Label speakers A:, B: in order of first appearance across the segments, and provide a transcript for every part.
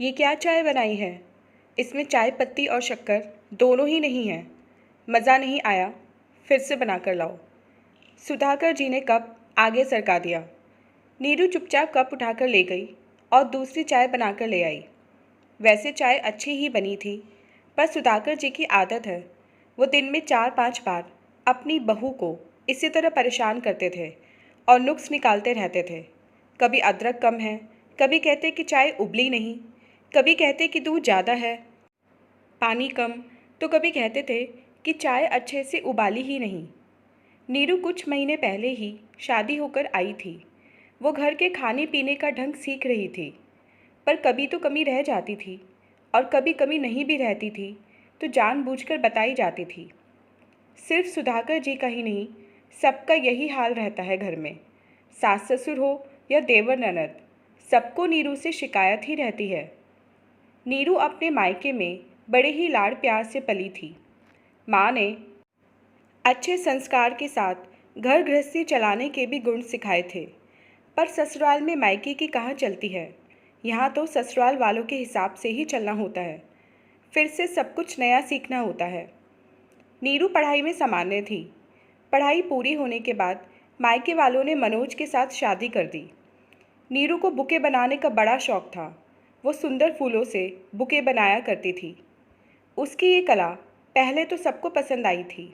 A: ये क्या चाय बनाई है? इसमें चाय पत्ती और शक्कर दोनों ही नहीं है। मज़ा नहीं आया, फिर से बना कर लाओ। सुधाकर जी ने कप आगे सरका दिया। नीरू चुपचाप कप उठाकर ले गई और दूसरी चाय बनाकर ले आई। वैसे चाय अच्छी ही बनी थी, पर सुधाकर जी की आदत है, वो दिन में 4-5 बार अपनी बहू को इसी तरह परेशान करते थे और नुक्स निकालते रहते थे। कभी अदरक कम है, कभी कहते कि चाय उबली नहीं, कभी कहते कि दूध ज़्यादा है, पानी कम, तो कभी कहते थे कि चाय अच्छे से उबाली ही नहीं। नीरू कुछ महीने पहले ही शादी होकर आई थी। वो घर के खाने पीने का ढंग सीख रही थी, पर कभी तो कमी रह जाती थी और कभी कमी नहीं भी रहती थी तो जानबूझकर बताई जाती थी। सिर्फ सुधाकर जी का ही नहीं, सबका यही हाल रहता है घर में। सास ससुर हो या देवर ननद, सबको नीरू से शिकायत ही रहती है। नीरू अपने मायके में बड़े ही लाड़ प्यार से पली थी। माँ ने अच्छे संस्कार के साथ घर गृहस्थी चलाने के भी गुण सिखाए थे, पर ससुराल में मायके की कहाँ चलती है। यहाँ तो ससुराल वालों के हिसाब से ही चलना होता है, फिर से सब कुछ नया सीखना होता है। नीरू पढ़ाई में सामान्य थी। पढ़ाई पूरी होने के बाद मायके वालों ने मनोज के साथ शादी कर दी। नीरू को बुके बनाने का बड़ा शौक था। वो सुंदर फूलों से बुके बनाया करती थी। उसकी ये कला पहले तो सबको पसंद आई थी,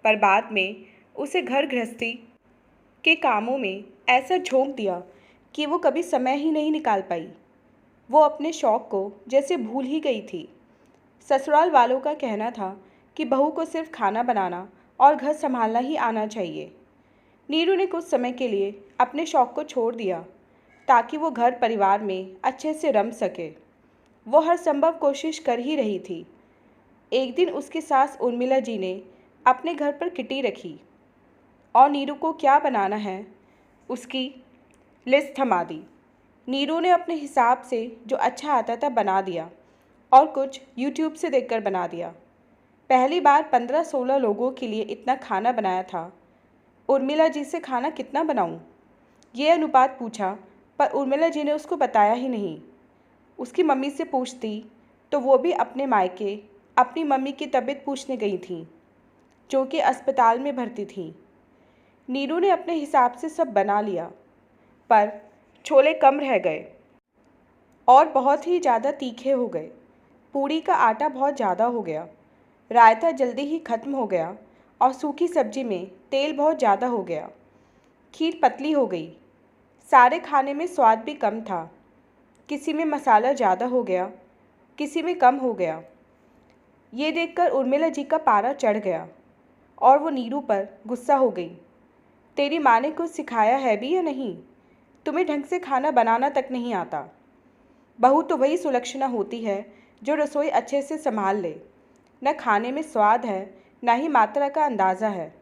A: पर बाद में उसे घर गृहस्थी के कामों में ऐसा झोंक दिया कि वो कभी समय ही नहीं निकाल पाई। वो अपने शौक को जैसे भूल ही गई थी। ससुराल वालों का कहना था कि बहू को सिर्फ खाना बनाना और घर संभालना ही आना चाहिए। नीरू ने कुछ समय के लिए अपने शौक को छोड़ दिया ताकि वो घर परिवार में अच्छे से रम सके। वो हर संभव कोशिश कर ही रही थी। एक दिन उसकी सास उर्मिला जी ने अपने घर पर किटी रखी और नीरू को क्या बनाना है उसकी लिस्ट थमा दी। नीरू ने अपने हिसाब से जो अच्छा आता था बना दिया और कुछ यूट्यूब से देखकर बना दिया। पहली बार 15-16 लोगों के लिए इतना खाना बनाया था। उर्मिला जी से खाना कितना बनाऊं? ये अनुपात पूछा, पर उर्मिला जी ने उसको बताया ही नहीं। उसकी मम्मी से पूछती तो वो भी अपने मायके अपनी मम्मी की तबीयत पूछने गई थी, जो कि अस्पताल में भर्ती थी। नीरू ने अपने हिसाब से सब बना लिया, पर छोले कम रह गए और बहुत ही ज़्यादा तीखे हो गए। पूड़ी का आटा बहुत ज़्यादा हो गया, रायता जल्दी ही ख़त्म हो गया और सूखी सब्जी में तेल बहुत ज़्यादा हो गया। खीर पतली हो गई। सारे खाने में स्वाद भी कम था। किसी में मसाला ज़्यादा हो गया, किसी में कम हो गया। ये देखकर उर्मिला जी का पारा चढ़ गया और वो नीरू पर गुस्सा हो गई। तेरी माँ ने कुछ सिखाया है भी या नहीं? तुम्हें ढंग से खाना बनाना तक नहीं आता। बहू तो वही सुलक्षणा होती है जो रसोई अच्छे से संभाल ले। न खाने में स्वाद है, न ही मात्रा का अंदाज़ा है।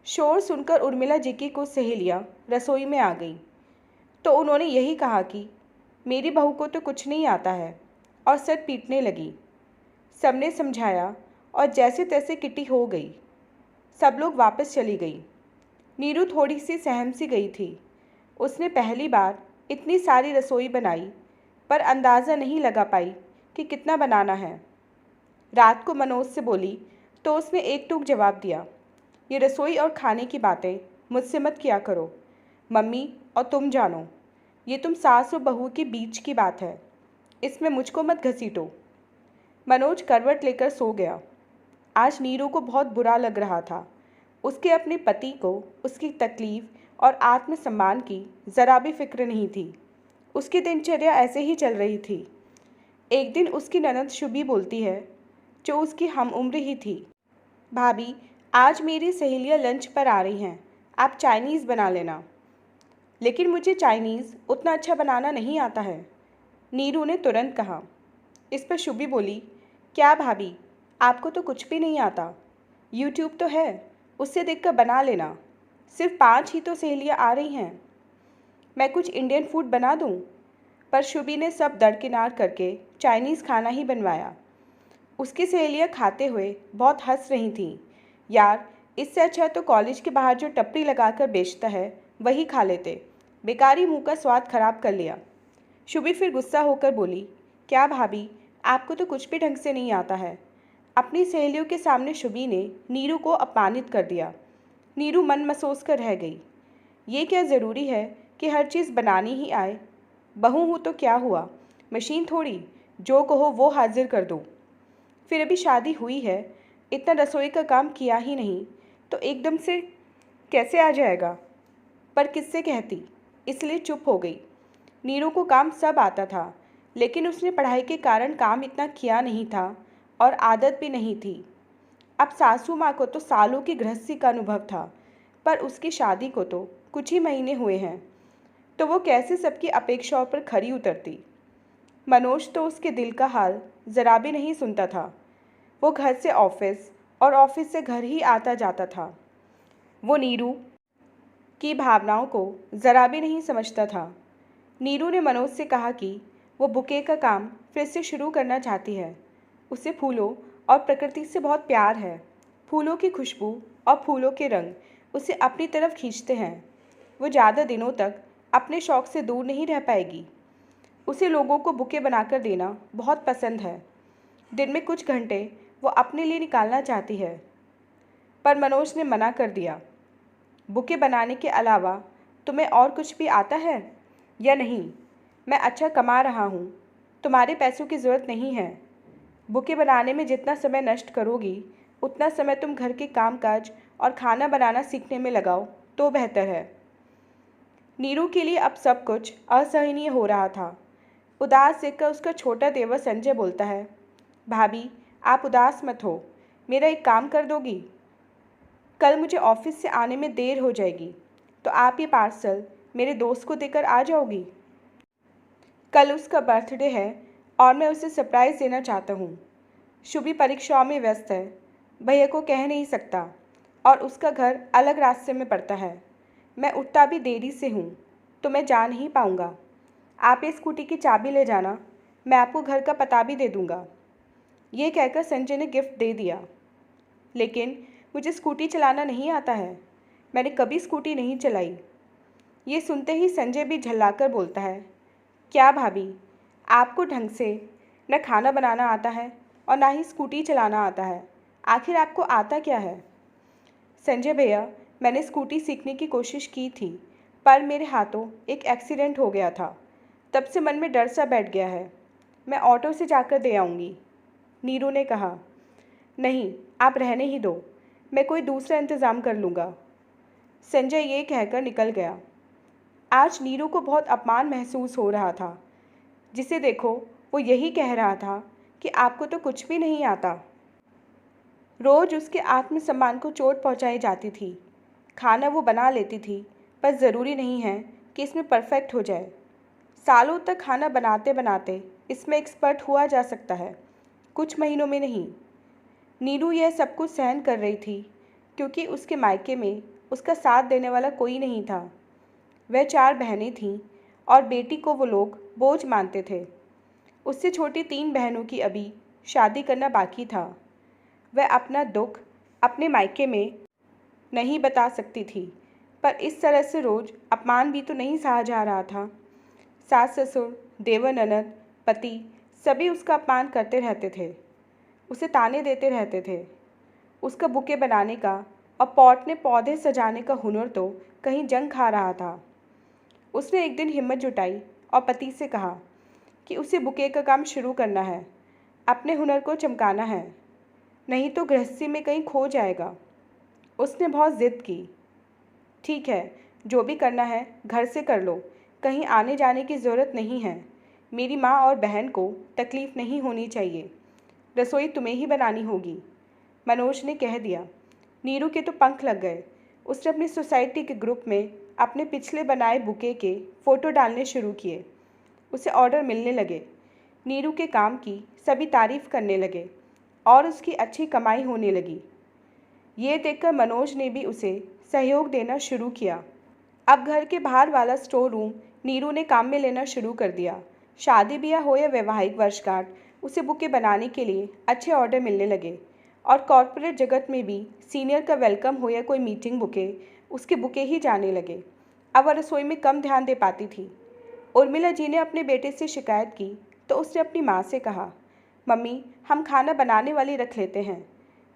A: शोर सुनकर उर्मिला जी की कुछ सहेलियाँ रसोई में आ गईं, तो उन्होंने यही कहा कि मेरी बहू को तो कुछ नहीं आता है, और सर पीटने लगी। सबने समझाया और जैसे तैसे किटी हो गई। सब लोग वापस चली गई। नीरू थोड़ी सी सहम सी गई थी। उसने पहली बार इतनी सारी रसोई बनाई, पर अंदाज़ा नहीं लगा पाई कि कितना बनाना है। रात को मनोज से बोली तो उसने एक टूक जवाब दिया, ये रसोई और खाने की बातें मुझसे मत किया करो। मम्मी और तुम जानो, ये तुम सास और बहू के बीच की बात है, इसमें मुझको मत घसीटो। मनोज करवट लेकर सो गया। आज नीरू को बहुत बुरा लग रहा था। उसके अपने पति को उसकी तकलीफ़ और आत्मसम्मान की ज़रा भी फिक्र नहीं थी। उसकी दिनचर्या ऐसे ही चल रही थी। एक दिन उसकी ननद शुभी बोलती है, जो उसकी हम उम्र ही थी, भाभी आज मेरी सहेलियाँ लंच पर आ रही हैं, आप चाइनीज़ बना लेना। लेकिन मुझे चाइनीज़ उतना अच्छा बनाना नहीं आता है, नीरू ने तुरंत कहा। इस पर शुभी बोली, क्या भाभी, आपको तो कुछ भी नहीं आता। यूट्यूब तो है, उससे देखकर बना लेना। सिर्फ 5 ही तो सहेलियाँ आ रही हैं। मैं कुछ इंडियन फूड बना दूँ? पर शुभी ने सब दरकिनार करके चाइनीज़ खाना ही बनवाया। उसकी सहेलियाँ खाते हुए बहुत हंस रही थीं। यार, इससे अच्छा तो कॉलेज के बाहर जो टपरी लगाकर बेचता है वही खा लेते। बेकारी मुंह का स्वाद खराब कर लिया। शुभी फिर गुस्सा होकर बोली, क्या भाभी, आपको तो कुछ भी ढंग से नहीं आता है। अपनी सहेलियों के सामने शुभी ने नीरू को अपमानित कर दिया। नीरू मन मसोस कर रह गई। ये क्या ज़रूरी है कि हर चीज़ बनानी ही आए? बहू हूँ तो क्या हुआ, मशीन थोड़ी, जो कहो वो हाजिर कर दो। फिर अभी शादी हुई है, इतना रसोई का काम किया ही नहीं, तो एकदम से कैसे आ जाएगा? पर किससे कहती, इसलिए चुप हो गई। नीरू को काम सब आता था, लेकिन उसने पढ़ाई के कारण काम इतना किया नहीं था और आदत भी नहीं थी। अब सासू माँ को तो सालों की गृहस्थी का अनुभव था, पर उसकी शादी को तो कुछ ही महीने हुए हैं, तो वो कैसे सबकी अपेक्षाओं पर खरी उतरती। मनोज तो उसके दिल का हाल ज़रा भी नहीं सुनता था। वो घर से ऑफिस और ऑफिस से घर ही आता जाता था। वो नीरू की भावनाओं को ज़रा भी नहीं समझता था। नीरू ने मनोज से कहा कि वो बुके का काम फिर से शुरू करना चाहती है। उसे फूलों और प्रकृति से बहुत प्यार है। फूलों की खुशबू और फूलों के रंग उसे अपनी तरफ खींचते हैं। वो ज़्यादा दिनों तक अपने शौक़ से दूर नहीं रह पाएगी। उसे लोगों को बुके बनाकर देना बहुत पसंद है। दिन में कुछ घंटे वो अपने लिए निकालना चाहती है, पर मनोज ने मना कर दिया। बुके बनाने के अलावा तुम्हें और कुछ भी आता है या नहीं? मैं अच्छा कमा रहा हूँ, तुम्हारे पैसों की ज़रूरत नहीं है। बुके बनाने में जितना समय नष्ट करोगी, उतना समय तुम घर के कामकाज और खाना बनाना सीखने में लगाओ तो बेहतर है। नीरू के लिए अब सब कुछ असहनीय हो रहा था। उदास देखकर उसका छोटा देवर संजय बोलता है, भाभी आप उदास मत हो, मेरा एक काम कर दोगी? कल मुझे ऑफिस से आने में देर हो जाएगी, तो आप ये पार्सल मेरे दोस्त को देकर आ जाओगी? कल उसका बर्थडे है और मैं उसे सरप्राइज़ देना चाहता हूँ। शुभी परीक्षाओं में व्यस्त है, भैया को कह नहीं सकता और उसका घर अलग रास्ते में पड़ता है। मैं उठता भी देरी से हूँ, तो मैं जा नहीं पाऊँगा। आप ये स्कूटी की चाबी ले जाना, मैं आपको घर का पता भी दे दूँगा। ये कहकर संजय ने गिफ्ट दे दिया। लेकिन मुझे स्कूटी चलाना नहीं आता है, मैंने कभी स्कूटी नहीं चलाई। ये सुनते ही संजय भी झल्लाकर बोलता है, क्या भाभी, आपको ढंग से न खाना बनाना आता है और ना ही स्कूटी चलाना आता है, आखिर आपको आता क्या है? संजय भैया, मैंने स्कूटी सीखने की कोशिश की थी, पर मेरे हाथों एक एक्सीडेंट हो गया था। तब से मन में डर सा बैठ गया है। मैं ऑटो से जाकर दे आऊँगी। नीरू ने कहा, नहीं, आप रहने ही दो, मैं कोई दूसरा इंतज़ाम कर लूँगा। संजय ये कहकर निकल गया। आज नीरू को बहुत अपमान महसूस हो रहा था। जिसे देखो वो यही कह रहा था कि आपको तो कुछ भी नहीं आता। रोज़ उसके आत्मसम्मान को चोट पहुंचाई जाती थी। खाना वो बना लेती थी, पर ज़रूरी नहीं है कि इसमें परफेक्ट हो जाए। सालों तक खाना बनाते बनाते इसमें एक्सपर्ट हुआ जा सकता है, कुछ महीनों में नहीं। नीरू यह सब कुछ सहन कर रही थी क्योंकि उसके मायके में उसका साथ देने वाला कोई नहीं था। वह 4 बहनें थीं और बेटी को वो लोग बोझ मानते थे। उससे छोटी 3 बहनों की अभी शादी करना बाकी था। वह अपना दुख अपने मायके में नहीं बता सकती थी, पर इस तरह से रोज़ अपमान भी तो नहीं सहा जा रहा था। सास ससुर, देवर ननद, पति सभी उसका अपमान करते रहते थे, उसे ताने देते रहते थे। उसका बुके बनाने का और पॉट में पौधे सजाने का हुनर तो कहीं जंग खा रहा था। उसने एक दिन हिम्मत जुटाई और पति से कहा कि उसे बुके का काम शुरू करना है, अपने हुनर को चमकाना है, नहीं तो गृहस्थी में कहीं खो जाएगा। उसने बहुत ज़िद की। ठीक है, जो भी करना है घर से कर लो, कहीं आने जाने की ज़रूरत नहीं है। मेरी माँ और बहन को तकलीफ़ नहीं होनी चाहिए। रसोई तुम्हें ही बनानी होगी, मनोज ने कह दिया। नीरू के तो पंख लग गए। उसने अपनी सोसाइटी के ग्रुप में अपने पिछले बनाए बुके के फ़ोटो डालने शुरू किए। उसे ऑर्डर मिलने लगे। नीरू के काम की सभी तारीफ़ करने लगे और उसकी अच्छी कमाई होने लगी। ये देखकर मनोज ने भी उसे सहयोग देना शुरू किया। अब घर के बाहर वाला स्टोर रूम नीरू ने काम में लेना शुरू कर दिया। शादी ब्याह हो या वैवाहिक वर्षगांठ, उसे बुके बनाने के लिए अच्छे ऑर्डर मिलने लगे और कॉरपोरेट जगत में भी सीनियर का वेलकम हो या कोई मीटिंग बुके, उसके बुके ही जाने लगे। अब वह रसोई में कम ध्यान दे पाती थी। उर्मिला जी ने अपने बेटे से शिकायत की तो उसने अपनी माँ से कहा, मम्मी हम खाना बनाने वाली रख लेते हैं।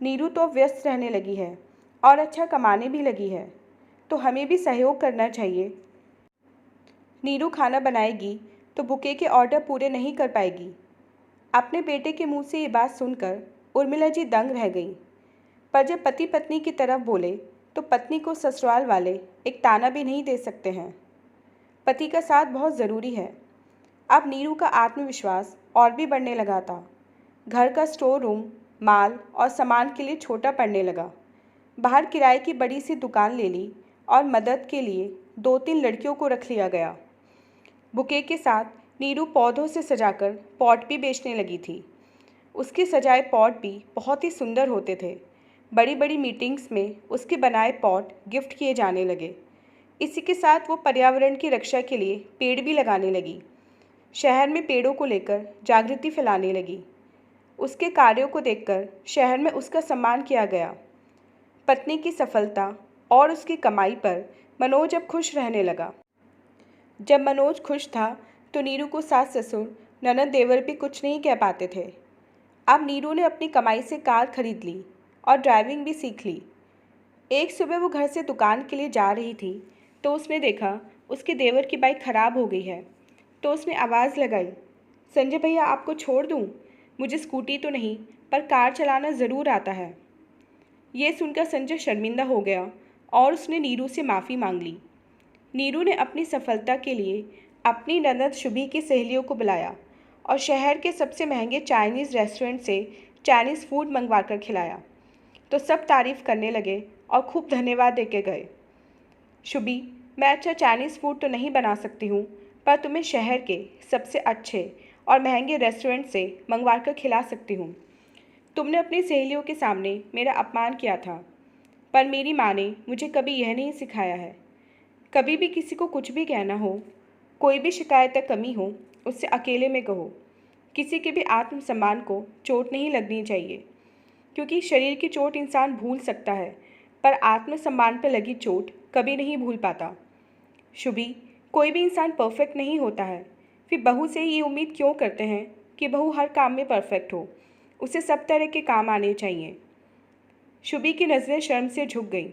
A: नीरू तो व्यस्त रहने लगी है और अच्छा कमाने भी लगी है, तो हमें भी सहयोग करना चाहिए। नीरू खाना बनाएगी तो बुके के ऑर्डर पूरे नहीं कर पाएगी। अपने बेटे के मुंह से ये बात सुनकर उर्मिला जी दंग रह गई। पर जब पति पत्नी की तरफ बोले तो पत्नी को ससुराल वाले एक ताना भी नहीं दे सकते हैं। पति का साथ बहुत ज़रूरी है। अब नीरू का आत्मविश्वास और भी बढ़ने लगा था। घर का स्टोर रूम माल और सामान के लिए छोटा पड़ने लगा। बाहर किराए की बड़ी सी दुकान ले ली और मदद के लिए 2-3 लड़कियों को रख लिया गया। बुके के साथ नीरू पौधों से सजाकर पॉट भी बेचने लगी थी। उसके सजाए पॉट भी बहुत ही सुंदर होते थे। बड़ी बड़ी मीटिंग्स में उसके बनाए पॉट गिफ्ट किए जाने लगे। इसी के साथ वो पर्यावरण की रक्षा के लिए पेड़ भी लगाने लगी। शहर में पेड़ों को लेकर जागृति फैलाने लगी। उसके कार्यों को देखकर शहर में उसका सम्मान किया गया। पत्नी की सफलता और उसकी कमाई पर मनोज अब खुश रहने लगा। जब मनोज खुश था तो नीरू को सास ससुर ननद देवर भी कुछ नहीं कह पाते थे। अब नीरू ने अपनी कमाई से कार खरीद ली और ड्राइविंग भी सीख ली। एक सुबह वो घर से दुकान के लिए जा रही थी तो उसने देखा उसके देवर की बाइक खराब हो गई है। तो उसने आवाज़ लगाई, संजय भैया आपको छोड़ दूँ? मुझे स्कूटी तो नहीं पर कार चलाना ज़रूर आता है। ये सुनकर संजय शर्मिंदा हो गया और उसने नीरू से माफ़ी मांग ली। नीरू ने अपनी सफलता के लिए अपनी ननद शुभी की सहेलियों को बुलाया और शहर के सबसे महंगे चाइनीज़ रेस्टोरेंट से चाइनीज़ फूड मंगवा कर खिलाया। तो सब तारीफ़ करने लगे और खूब धन्यवाद देके गए। शुभी, मैं अच्छा चाइनीज़ फूड तो नहीं बना सकती हूँ, पर तुम्हें शहर के सबसे अच्छे और महंगे रेस्टोरेंट से मंगवा कर खिला सकती हूँ। तुमने अपनी सहेलियों के सामने मेरा अपमान किया था, पर मेरी माँ ने मुझे कभी यह नहीं सिखाया है। कभी भी किसी को कुछ भी कहना हो, कोई भी शिकायत या कमी हो, उससे अकेले में कहो। किसी के भी आत्मसम्मान को चोट नहीं लगनी चाहिए, क्योंकि शरीर की चोट इंसान भूल सकता है, पर आत्मसम्मान पर लगी चोट कभी नहीं भूल पाता। शुभी, कोई भी इंसान परफेक्ट नहीं होता है, फिर बहू से ये उम्मीद क्यों करते हैं कि बहू हर काम में परफेक्ट हो? उसे सब तरह के काम आने चाहिए। शुभी की नज़रें शर्म से झुक गईं।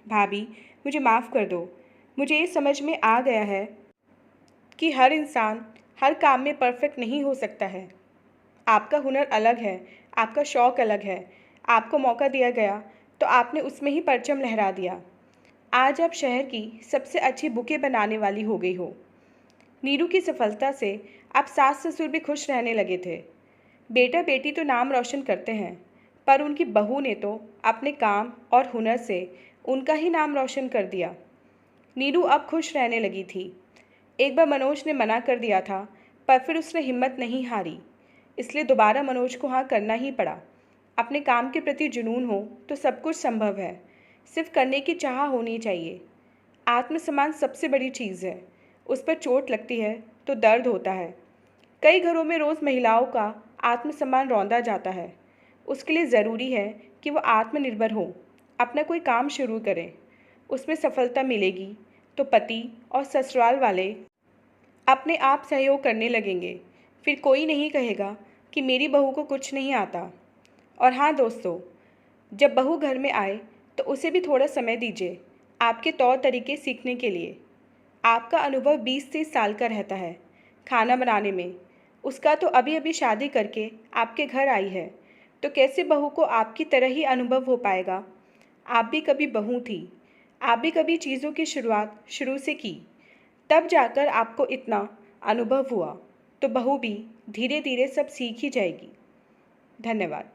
A: भाभी, मुझे माफ़ कर दो। मुझे ये समझ में आ गया है कि हर इंसान हर काम में परफेक्ट नहीं हो सकता है। आपका हुनर अलग है, आपका शौक़ अलग है। आपको मौका दिया गया तो आपने उसमें ही परचम लहरा दिया। आज आप शहर की सबसे अच्छी बुके बनाने वाली हो गई हो। नीरू की सफलता से अब सास ससुर भी खुश रहने लगे थे। बेटा बेटी तो नाम रोशन करते हैं, पर उनकी बहू ने तो अपने काम और हुनर से उनका ही नाम रोशन कर दिया। नीरू अब खुश रहने लगी थी। एक बार मनोज ने मना कर दिया था, पर फिर उसने हिम्मत नहीं हारी, इसलिए दोबारा मनोज को हाँ करना ही पड़ा। अपने काम के प्रति जुनून हो तो सब कुछ संभव है, सिर्फ करने की चाह होनी चाहिए। आत्मसम्मान सबसे बड़ी चीज़ है, उस पर चोट लगती है तो दर्द होता है। कई घरों में रोज़ महिलाओं का आत्मसम्मान रौंदा जाता है। उसके लिए ज़रूरी है कि वो आत्मनिर्भर हो, अपना कोई काम शुरू करें। उसमें सफलता मिलेगी तो पति और ससुराल वाले अपने आप सहयोग करने लगेंगे। फिर कोई नहीं कहेगा कि मेरी बहू को कुछ नहीं आता। और हाँ दोस्तों, जब बहू घर में आए तो उसे भी थोड़ा समय दीजिए आपके तौर तरीके सीखने के लिए। आपका अनुभव 20-30 साल का रहता है खाना बनाने में। उसका तो अभी अभी शादी करके आपके घर आई है, तो कैसे बहू को आपकी तरह ही अनुभव हो पाएगा? आप भी कभी बहू थी, आप भी कभी चीज़ों की शुरुआत शुरू से की, तब जाकर आपको इतना अनुभव हुआ। तो बहू भी धीरे धीरे सब सीख ही जाएगी। धन्यवाद।